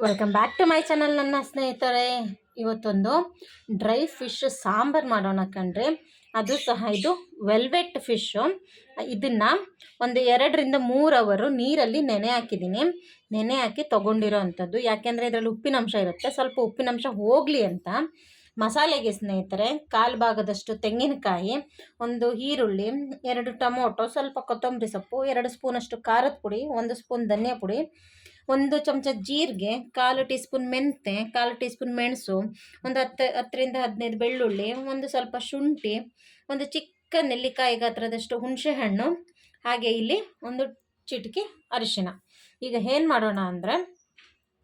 Welcome back to my channel ನನ್ನ ಸ್ನೇಹಿತರೆ. ಇವತ್ತೊಂದು ಡ್ರೈ ಫಿಶ್ ಸಾಂಬಾರು ಮಾಡೋಣ ಕಣ್ರಿ. ಅದು ಸಹ ಇದು ವೆಲ್ವೆಟ್ ಫಿಶ್ಶು. ಇದನ್ನು ಒಂದು 2-3 ಅವರು ನೀರಲ್ಲಿ ನೆನೆ ಹಾಕಿದ್ದೀನಿ. ನೆನೆ ಹಾಕಿ ತೊಗೊಂಡಿರೋ ಅಂಥದ್ದು. ಯಾಕೆಂದರೆ ಇದರಲ್ಲಿ ಉಪ್ಪಿನಂಶ ಇರುತ್ತೆ, ಸ್ವಲ್ಪ ಉಪ್ಪಿನಂಶ ಹೋಗಲಿ ಅಂತ. ಮಸಾಲೆಗೆ ಸ್ನೇಹಿತರೆ 1/4 ಭಾಗದಷ್ಟು ತೆಂಗಿನಕಾಯಿ, ಒಂದು ಈರುಳ್ಳಿ, 2 ಟೊಮೊಟೊ, ಸ್ವಲ್ಪ ಕೊತ್ತಂಬರಿ ಸೊಪ್ಪು, 2 ಸ್ಪೂನಷ್ಟು ಖಾರದ ಪುಡಿ, 1 ಸ್ಪೂನ್ ಧನಿಯಾ ಪುಡಿ, 1 ಚಮಚ ಜೀರಿಗೆ, 1/4 ಟೀ ಸ್ಪೂನ್ ಮೆಂತೆ, 1/4 ಟೀ ಸ್ಪೂನ್ ಮೆಣಸು, ಒಂದು 10-15 ಬೆಳ್ಳುಳ್ಳಿ, ಒಂದು ಸ್ವಲ್ಪ ಶುಂಠಿ, ಒಂದು ಚಿಕ್ಕ ನೆಲ್ಲಿಕಾಯಿ ಗಾತ್ರದಷ್ಟು ಹುಣಸೆ ಹಣ್ಣು, ಹಾಗೆ ಇಲ್ಲಿ ಒಂದು ಚಿಟಿಕೆ ಅರಿಶಿನ. ಈಗ ಏನು ಮಾಡೋಣ ಅಂದರೆ,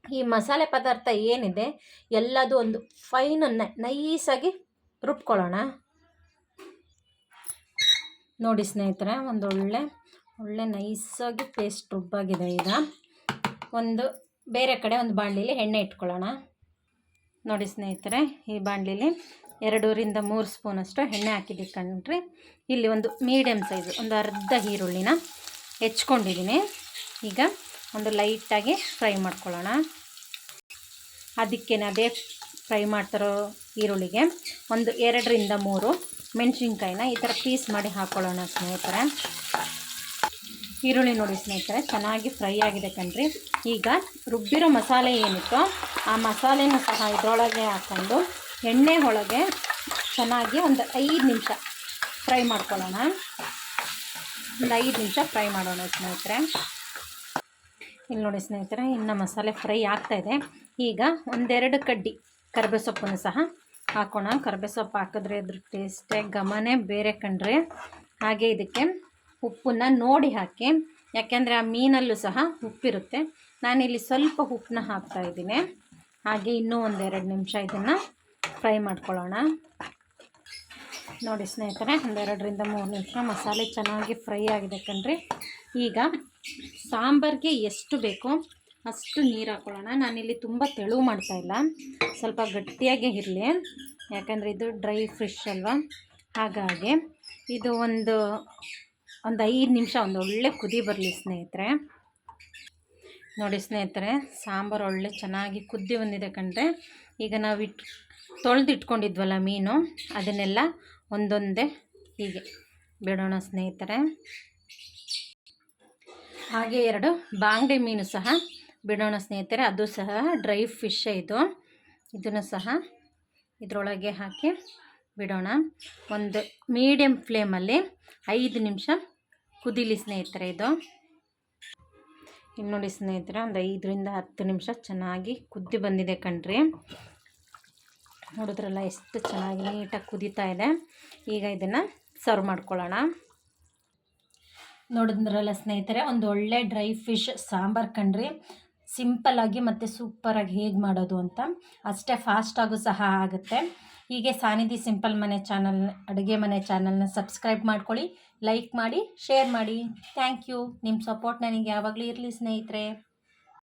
ಈ ಮಸಾಲೆ ಪದಾರ್ಥ ಏನಿದೆ ಎಲ್ಲದು ಒಂದು ಫೈನ್ ನೈಸಾಗಿ ರುಬ್ಕೊಳ್ಳೋಣ. ನೋಡಿ ಸ್ನೇಹಿತರೆ, ಒಂದು ಒಳ್ಳೆ ನೈಸಾಗಿ ಪೇಸ್ಟ್ ರುಬ್ಬಾಗಿದೆ. ಈಗ ಒಂದು ಬೇರೆ ಕಡೆ ಒಂದು ಬಾಣಲಿಲಿ ಎಣ್ಣೆ ಇಟ್ಕೊಳ್ಳೋಣ. ನೋಡಿ ಸ್ನೇಹಿತರೆ, ಈ ಬಾಣಲಿಲಿ 2-3 ಸ್ಪೂನಷ್ಟು ಎಣ್ಣೆ ಹಾಕಿದ್ದೀವಿ ಕಣ್ರಿ. ಇಲ್ಲಿ ಒಂದು ಮೀಡಿಯಮ್ ಸೈಜು ಒಂದು ಅರ್ಧ ಈರುಳ್ಳಿನ ಹೆಚ್ಕೊಂಡಿದ್ದೀನಿ. ಈಗ ಒಂದು ಲೈಟಾಗಿ ಫ್ರೈ ಮಾಡ್ಕೊಳ್ಳೋಣ. ಅದಕ್ಕೇನೆ ಅದೇ ಫ್ರೈ ಮಾಡ್ತಿರೋ ಈರುಳ್ಳಿಗೆ ಒಂದು 2-3 ಮೆಣಸಿನ್ಕಾಯಿನ ಈ ಥರ ಪೀಸ್ ಮಾಡಿ ಹಾಕ್ಕೊಳ್ಳೋಣ ಸ್ನೇಹಿತರೆ. ಈರುಳ್ಳಿ ನೋಡಿ ಸ್ನೇಹಿತರೆ ಚೆನ್ನಾಗಿ ಫ್ರೈ ಆಗಿದೆ ಕಣ್ರಿ. ಈಗ ರುಬ್ಬಿರೋ ಮಸಾಲೆ ಏನಿತ್ತೋ ಆ ಮಸಾಲೆನೂ ಸಹ ಇದರೊಳಗೆ ಹಾಕ್ಕೊಂಡು ಎಣ್ಣೆ ಒಳಗೆ ಚೆನ್ನಾಗಿ ಒಂದು 5 ನಿಮಿಷ ಫ್ರೈ ಮಾಡ್ಕೊಳ್ಳೋಣ. ಒಂದು 5 ನಿಮಿಷ ಫ್ರೈ ಮಾಡೋಣ ಸ್ನೇಹಿತರೆ. ಇಲ್ಲಿ ನೋಡಿ ಸ್ನೇಹಿತರೆ, ಇನ್ನು ಮಸಾಲೆ ಫ್ರೈ ಆಗ್ತಾಯಿದೆ. ಈಗ 1-2 ಕಡ್ಡಿ ಕರಿಬೇವು ಸೊಪ್ಪನ್ನು ಸಹ ಹಾಕೋಣ. ಕರಿಬೇವು ಸೊಪ್ಪು ಹಾಕಿದ್ರೆ ಇದ್ರ ಟೇಸ್ಟೇ ಘಮನೇ ಬೇರೆ ಕಣ್ರಿ. ಹಾಗೆ ಇದಕ್ಕೆ ಉಪ್ಪನ್ನು ನೋಡಿ ಹಾಕಿ, ಯಾಕೆಂದರೆ ಆ ಮೀನಲ್ಲೂ ಸಹ ಉಪ್ಪಿರುತ್ತೆ. ನಾನಿಲ್ಲಿ ಸ್ವಲ್ಪ ಉಪ್ಪನ್ನ ಹಾಕ್ತಾಯಿದ್ದೀನಿ. ಹಾಗೆ ಇನ್ನೂ 1-2 ನಿಮಿಷ ಇದನ್ನು ಫ್ರೈ ಮಾಡ್ಕೊಳ್ಳೋಣ. ನೋಡಿ ಸ್ನೇಹಿತರೆ, 2-3 ನಿಮಿಷ ಮಸಾಲೆ ಚೆನ್ನಾಗಿ ಫ್ರೈ ಆಗಿದೆ ಕಣ್ರಿ. ಈಗ ಸಾಂಬಾರಿಗೆ ಎಷ್ಟು ಬೇಕೋ ಅಷ್ಟು ನೀರು ಹಾಕ್ಕೊಳ್ಳೋಣ. ನಾನಿಲ್ಲಿ ತುಂಬ ತೆಳು ಮಾಡ್ತಾಯಿಲ್ಲ, ಸ್ವಲ್ಪ ಗಟ್ಟಿಯಾಗೇ ಇರಲಿ, ಯಾಕಂದರೆ ಇದು ಡ್ರೈ ಫಿಶ್ ಅಲ್ವಾ. ಹಾಗಾಗಿ ಇದು ಒಂದು 5 ನಿಮಿಷ ಒಂದು ಒಳ್ಳೆ ಕುದಿ ಬರಲಿ ಸ್ನೇಹಿತರೆ. ನೋಡಿ ಸ್ನೇಹಿತರೆ, ಸಾಂಬಾರು ಒಳ್ಳೆ ಚೆನ್ನಾಗಿ ಕುದಿ ಬಂದಿದೆ ಕಣ್ರೆ. ಈಗ ನಾವು ತೊಳೆದಿಟ್ಕೊಂಡಿದ್ವಲ್ಲ ಮೀನು, ಅದನ್ನೆಲ್ಲ ಒಂದೊಂದೇ ಹೀಗೆ ಬಿಡೋಣ ಸ್ನೇಹಿತರೆ. ಹಾಗೆ 2 ಬಾಂಗಡೆ ಮೀನು ಸಹ ಬಿಡೋಣ ಸ್ನೇಹಿತರೆ. ಅದು ಸಹ ಡ್ರೈ ಫಿಶ್ ಇದು. ಇದನ್ನು ಸಹ ಇದರೊಳಗೆ ಹಾಕಿ ಬಿಡೋಣ. ಒಂದು ಮೀಡಿಯಮ್ ಫ್ಲೇಮಲ್ಲಿ 5 ನಿಮಿಷ ಕುದೀಲಿ ಸ್ನೇಹಿತರೆ ಇದು. ಇನ್ನು ನೋಡಿ ಸ್ನೇಹಿತರೆ, ಒಂದು 5-10 ನಿಮಿಷ ಚೆನ್ನಾಗಿ ಕುದಿ ಬಂದಿದೆ ಕಣ್ರಿ. ನೋಡಿದ್ರಲ್ಲ ಎಷ್ಟು ಚೆನ್ನಾಗಿ ನೀಟಾಗಿ ಕುದೀತಾ ಇದೆ. ಈಗ ಇದನ್ನು ಸರ್ವ್ ಮಾಡ್ಕೊಳ್ಳೋಣ. ನೋಡಿದ್ರಲ್ಲ ಸ್ನೇಹಿತರೆ, ಒಂದು ಒಳ್ಳೆ ಡ್ರೈ ಫಿಶ್ ಸಾಂಬಾರು ಕಣ್ರಿ. ಸಿಂಪಲ್ಲಾಗಿ ಮತ್ತು ಸೂಪರಾಗಿ ಹೇಗೆ ಮಾಡೋದು ಅಂತ, ಅಷ್ಟೇ ಫಾಸ್ಟಾಗೂ ಸಹ ಆಗುತ್ತೆ. ಹೀಗೆ ಸಾನಿಧಿ ಸಿಂಪಲ್ ಮನೆ ಚಾನಲ್, ಅಡುಗೆ ಮನೆ ಚಾನಲ್ನ ಸಬ್ಸ್ಕ್ರೈಬ್ ಮಾಡ್ಕೊಳ್ಳಿ, ಲೈಕ್ ಮಾಡಿ, ಶೇರ್ ಮಾಡಿ. Thank you. ನಿಮ್ಮ ಸಪೋರ್ಟ್ ನನಗೆ ಯಾವಾಗಲೂ ಇರಲಿ ಸ್ನೇಹಿತರೆ.